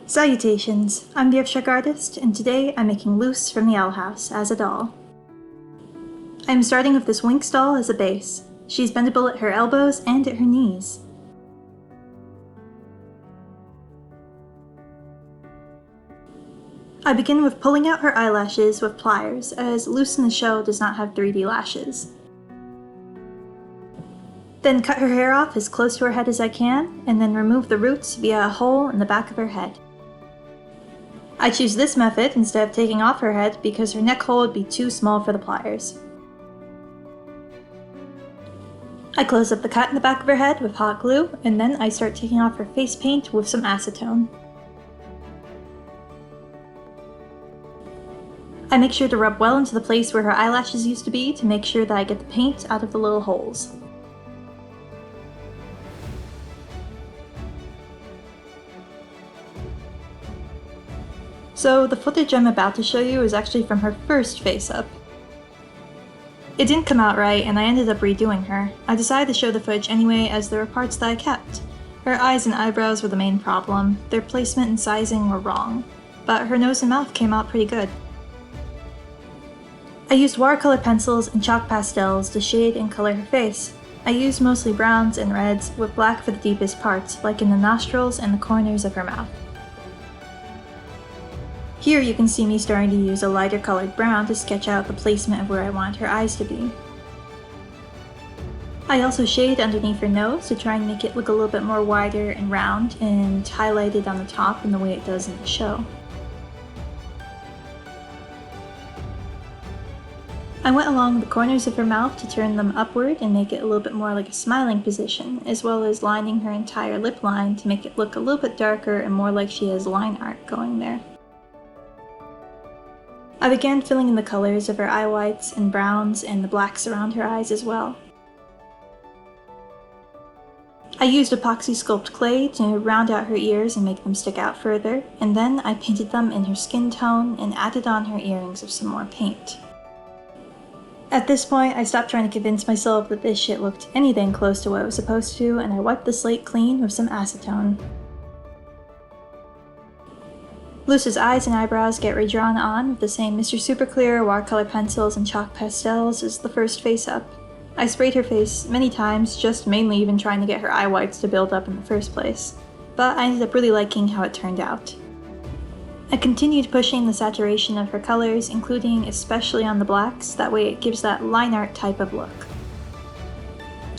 Salutations, I'm the EarthStruckArtist, and today I'm making Luce from the Owl House as a doll. I'm starting with this Winx doll as a base. She's bendable at her elbows and at her knees. I begin with pulling out her eyelashes with pliers, as Luce in the show does not have 3D lashes. Then cut her hair off as close to her head as I can, and then remove the roots via a hole in the back of her head. I choose this method instead of taking off her head because her neck hole would be too small for the pliers. I close up the cut in the back of her head with hot glue, and then I start taking off her face paint with some acetone. I make sure to rub well into the place where her eyelashes used to be to make sure that I get the paint out of the little holes. So the footage I'm about to show you is actually from her first face-up. It didn't come out right and I ended up redoing her. I decided to show the footage anyway as there were parts that I kept. Her eyes and eyebrows were the main problem. Their placement and sizing were wrong. But her nose and mouth came out pretty good. I used watercolor pencils and chalk pastels to shade and color her face. I used mostly browns and reds with black for the deepest parts, like in the nostrils and the corners of her mouth. Here you can see me starting to use a lighter colored brown to sketch out the placement of where I want her eyes to be. I also shade underneath her nose to try and make it look a little bit more wider and round and highlighted on the top in the way it does in the show. I went along the corners of her mouth to turn them upward and make it a little bit more like a smiling position, as well as lining her entire lip line to make it look a little bit darker and more like she has line art going there. I began filling in the colors of her eye whites and browns and the blacks around her eyes as well. I used epoxy sculpt clay to round out her ears and make them stick out further, and then I painted them in her skin tone and added on her earrings with some more paint. At this point, I stopped trying to convince myself that this shit looked anything close to what it was supposed to, and I wiped the slate clean with some acetone. Luce's eyes and eyebrows get redrawn on with the same Mr. Super Clear watercolor pencils and chalk pastels as the first face-up. I sprayed her face many times, just mainly even trying to get her eye whites to build up in the first place, but I ended up really liking how it turned out. I continued pushing the saturation of her colors, including especially on the blacks, that way it gives that line art type of look.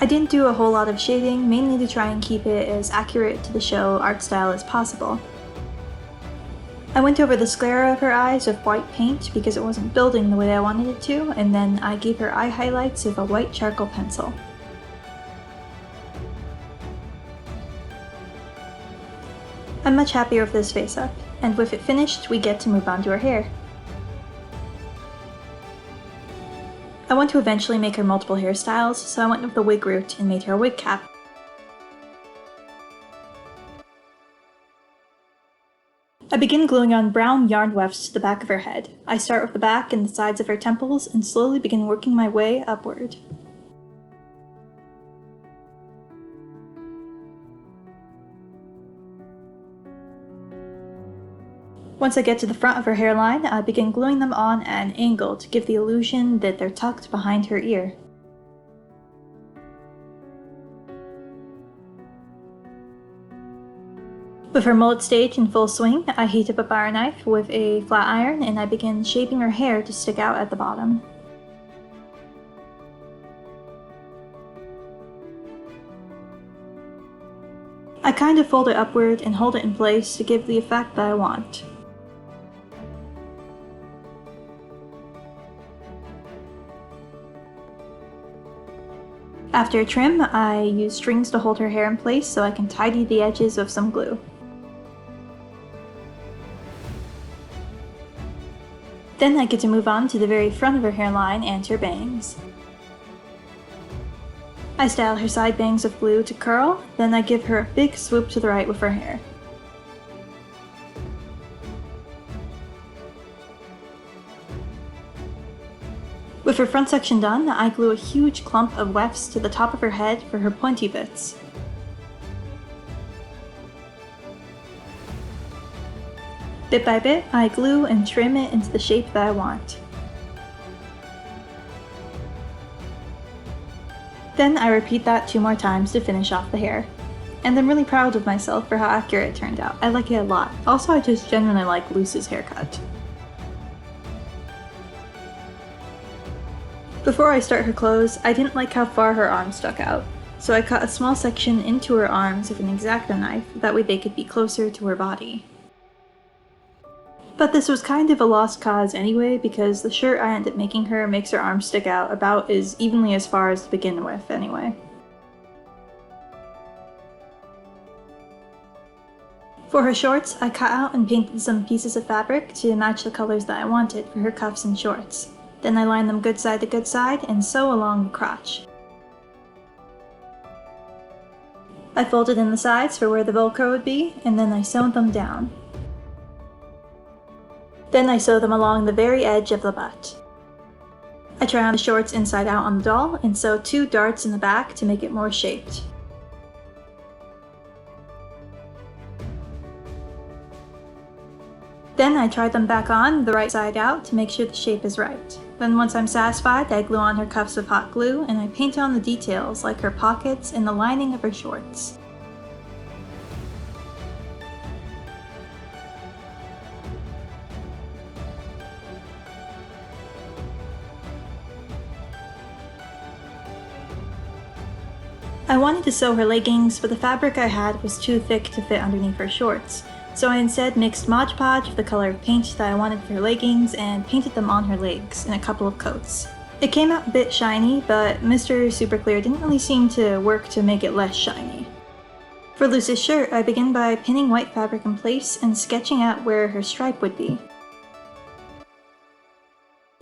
I didn't do a whole lot of shading, mainly to try and keep it as accurate to the show art style as possible. I went over the sclera of her eyes with white paint because it wasn't building the way I wanted it to, and then I gave her eye highlights with a white charcoal pencil. I'm much happier with this face-up, and with it finished, we get to move on to her hair. I want to eventually make her multiple hairstyles, so I went with the wig route and made her a wig cap. I begin gluing on brown yarn wefts to the back of her head. I start with the back and the sides of her temples and slowly begin working my way upward. Once I get to the front of her hairline, I begin gluing them on at an angle to give the illusion that they're tucked behind her ear. With her mullet stage in full swing, I heat up a bar knife with a flat iron and I begin shaping her hair to stick out at the bottom. I kind of fold it upward and hold it in place to give the effect that I want. After a trim, I use strings to hold her hair in place so I can tidy the edges with some glue. Then I get to move on to the very front of her hairline and her bangs. I style her side bangs with glue to curl, then I give her a big swoop to the right with her hair. With her front section done, I glue a huge clump of wefts to the top of her head for her pointy bits. Bit by bit, I glue and trim it into the shape that I want. Then I repeat that 2 more times to finish off the hair. And I'm really proud of myself for how accurate it turned out. I like it a lot. Also, I just genuinely like Luce's haircut. Before I start her clothes, I didn't like how far her arms stuck out, so I cut a small section into her arms with an X-Acto knife, that way they could be closer to her body. But this was kind of a lost cause anyway, because the shirt I ended up making her makes her arms stick out about as evenly as far as to begin with anyway. For her shorts, I cut out and painted some pieces of fabric to match the colors that I wanted for her cuffs and shorts. Then I lined them good side to good side and sew along the crotch. I folded in the sides for where the Velcro would be, and then I sewed them down. Then I sew them along the very edge of the butt. I try on the shorts inside out on the doll and sew 2 darts in the back to make it more shaped. Then I try them back on the right side out to make sure the shape is right. Then once I'm satisfied, I glue on her cuffs with hot glue and I paint on the details like her pockets and the lining of her shorts. I wanted to sew her leggings, but the fabric I had was too thick to fit underneath her shorts, so I instead mixed Mod Podge with the color of paint that I wanted for her leggings and painted them on her legs in a couple of coats. It came out a bit shiny, but Mr. Super Clear didn't really seem to work to make it less shiny. For Luce's shirt, I begin by pinning white fabric in place and sketching out where her stripe would be.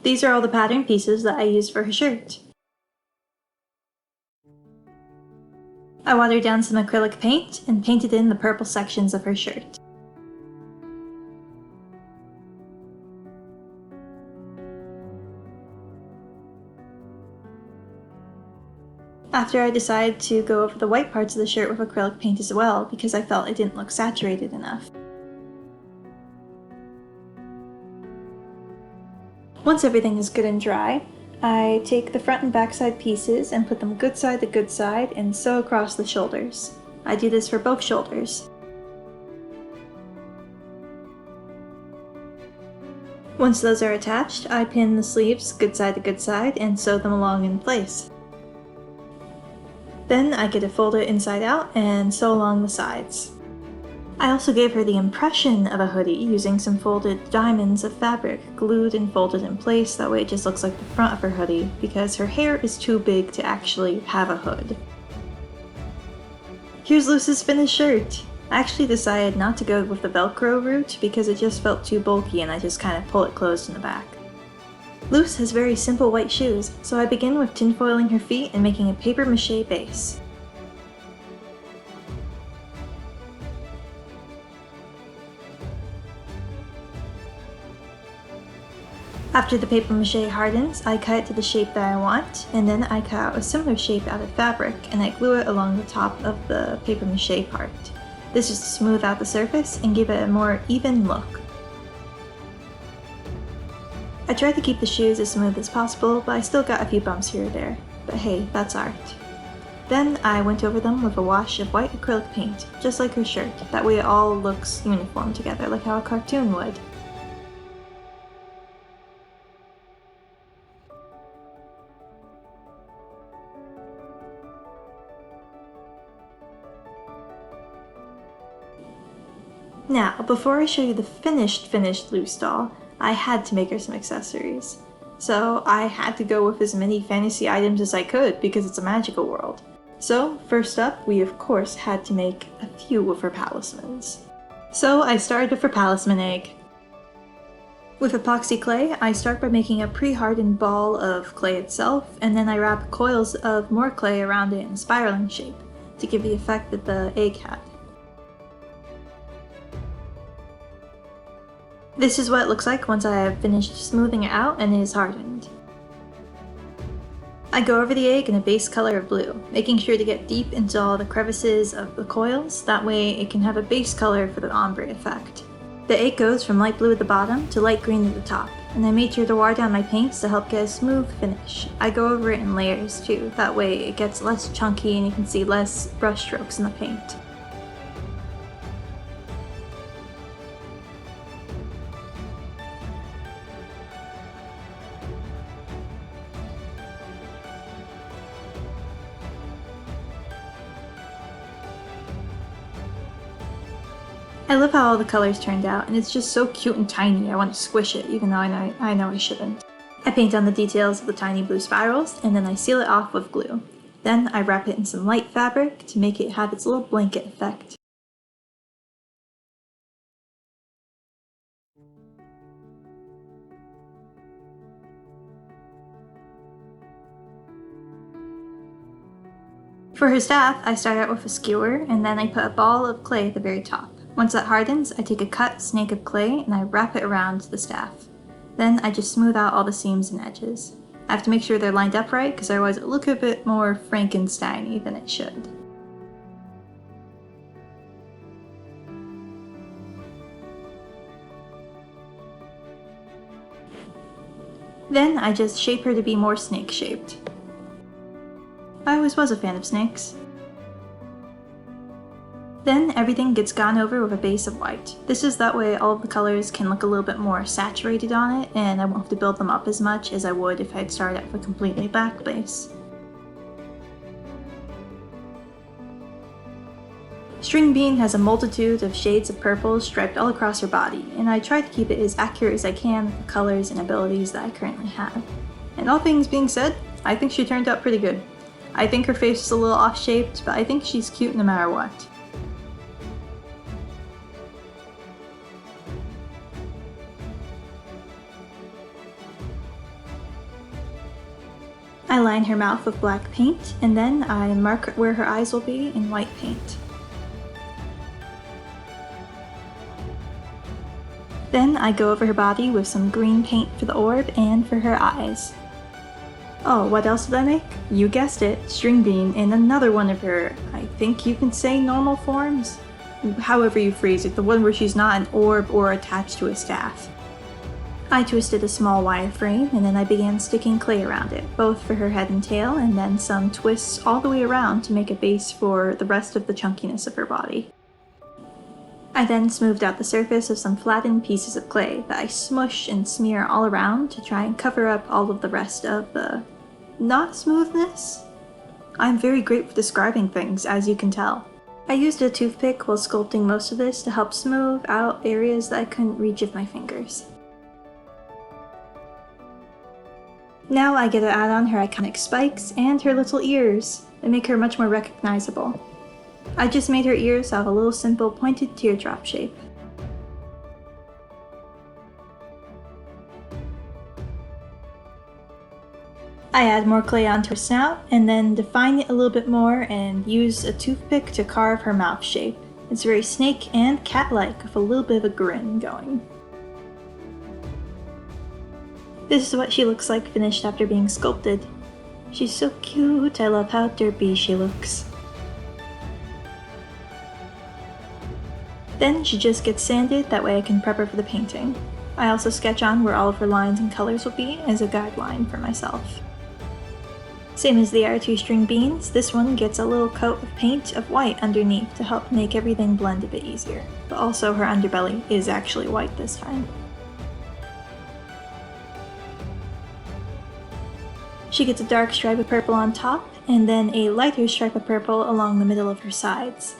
These are all the pattern pieces that I used for her shirt. I watered down some acrylic paint and painted in the purple sections of her shirt. After I decided to go over the white parts of the shirt with acrylic paint as well because I felt it didn't look saturated enough. Once everything is good and dry, I take the front and back side pieces and put them good side to good side and sew across the shoulders. I do this for both shoulders. Once those are attached, I pin the sleeves good side to good side and sew them along in place. Then I get it folded inside out and sew along the sides. I also gave her the impression of a hoodie using some folded diamonds of fabric glued and folded in place, that way it just looks like the front of her hoodie because her hair is too big to actually have a hood. Here's Luce's finished shirt! I actually decided not to go with the Velcro route because it just felt too bulky and I just kind of pull it closed in the back. Luce has very simple white shoes, so I begin with tinfoiling her feet and making a paper mache base. After the paper mache hardens, I cut it to the shape that I want, and then I cut out a similar shape out of fabric and I glue it along the top of the paper mache part. This is to smooth out the surface and give it a more even look. I tried to keep the shoes as smooth as possible, but I still got a few bumps here or there. But hey, that's art. Then I went over them with a wash of white acrylic paint, just like her shirt. That way it all looks uniform together, like how a cartoon would. Now, before I show you the finished Luce doll, I had to make her some accessories. So I had to go with as many fantasy items as I could because it's a magical world. So first up, we of course had to make a few of her talismans. So I started with her talisman egg. With epoxy clay, I start by making a pre-hardened ball of clay itself, and then I wrap coils of more clay around it in a spiraling shape to give the effect that the egg had. This is what it looks like once I have finished smoothing it out and it is hardened. I go over the egg in a base color of blue, making sure to get deep into all the crevices of the coils, that way it can have a base color for the ombre effect. The ink goes from light blue at the bottom to light green at the top, and I made sure to water down my paints to help get a smooth finish. I go over it in layers too, that way it gets less chunky and you can see less brush strokes in the paint. I love how all the colors turned out, and it's just so cute and tiny I want to squish it, even though I know I shouldn't. I paint on the details of the tiny blue spirals, and then I seal it off with glue. Then I wrap it in some light fabric to make it have its little blanket effect. For her staff, I start out with a skewer, and then I put a ball of clay at the very top. Once that hardens, I take a cut snake of clay and I wrap it around the staff. Then I just smooth out all the seams and edges. I have to make sure they're lined up right, because otherwise it looks a bit more Frankenstein-y than it should. Then I just shape her to be more snake-shaped. I always was a fan of snakes. Then everything gets gone over with a base of white. This is that way all of the colors can look a little bit more saturated on it, and I won't have to build them up as much as I would if I had started out with a completely black base. String Bean has a multitude of shades of purple striped all across her body, and I try to keep it as accurate as I can with the colors and abilities that I currently have. And all things being said, I think she turned out pretty good. I think her face is a little off-shaped, but I think she's cute no matter what. I line her mouth with black paint, and then I mark where her eyes will be in white paint. Then I go over her body with some green paint for the orb and for her eyes. Oh, what else did I make? You guessed it, String Bean in another one of her, I think you can say normal forms? However you phrase it, the one where she's not an orb or attached to a staff. I twisted a small wire frame, and then I began sticking clay around it, both for her head and tail, and then some twists all the way around to make a base for the rest of the chunkiness of her body. I then smoothed out the surface of some flattened pieces of clay that I smush and smear all around to try and cover up all of the rest of the not smoothness. I'm very great with describing things, as you can tell. I used a toothpick while sculpting most of this to help smooth out areas that I couldn't reach with my fingers. Now I get to add on her iconic spikes and her little ears that make her much more recognizable. I just made her ears have a little simple pointed teardrop shape. I add more clay onto her snout and then define it a little bit more and use a toothpick to carve her mouth shape. It's very snake and cat-like with a little bit of a grin going. This is what she looks like finished after being sculpted. She's so cute, I love how derpy she looks. Then she just gets sanded, that way I can prep her for the painting. I also sketch on where all of her lines and colors will be as a guideline for myself. Same as the other two String Beans, this one gets a little coat of paint of white underneath to help make everything blend a bit easier. But also her underbelly is actually white this time. She gets a dark stripe of purple on top, and then a lighter stripe of purple along the middle of her sides.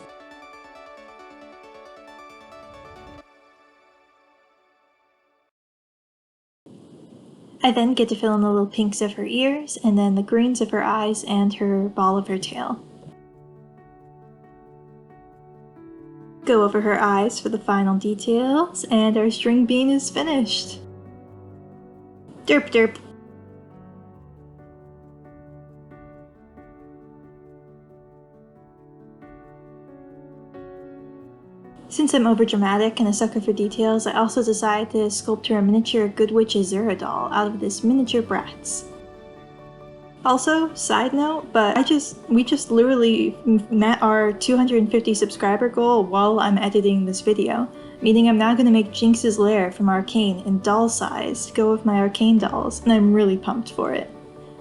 I then get to fill in the little pinks of her ears, and then the greens of her eyes and her ball of her tail. Go over her eyes for the final details, and our String Bean is finished! Derp derp! Since I'm overdramatic and a sucker for details, I also decided to sculpt her a miniature Good Witch Azura doll out of this miniature Bratz. Also, side note, but we just literally met our 250 subscriber goal while I'm editing this video. meaning I'm now going to make Jinx's lair from Arcane in doll size to go with my Arcane dolls, and I'm really pumped for it.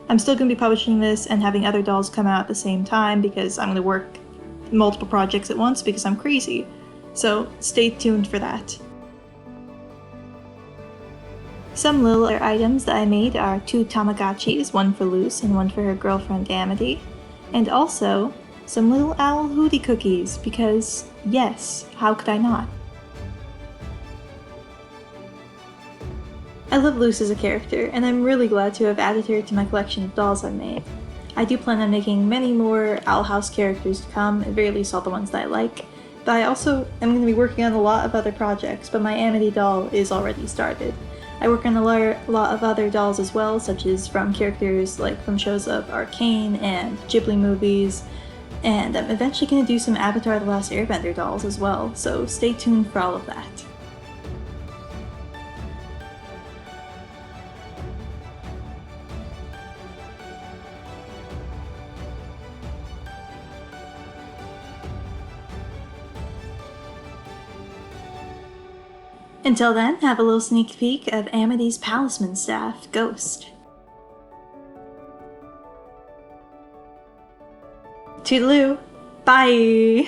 I'm still going to be publishing this and having other dolls come out at the same time because I'm going to work multiple projects at once because I'm crazy, so stay tuned for that. Some little other items that I made are 2 Tamagotchis, one for Luce and one for her girlfriend Amity, and also some little owl hootie cookies because, yes, how could I not? I love Luce as a character, and I'm really glad to have added her to my collection of dolls I've made. I do plan on making many more Owl House characters to come, at very least all the ones that I like, but I also am going to be working on a lot of other projects, but my Amity doll is already started. I work on a lot of other dolls as well, such as from characters like from shows of Arcane and Ghibli movies, and I'm eventually going to do some Avatar The Last Airbender dolls as well, so stay tuned for all of that. Until then, have a little sneak peek of Amity's Palisman staff, Ghost. Toodaloo! Bye!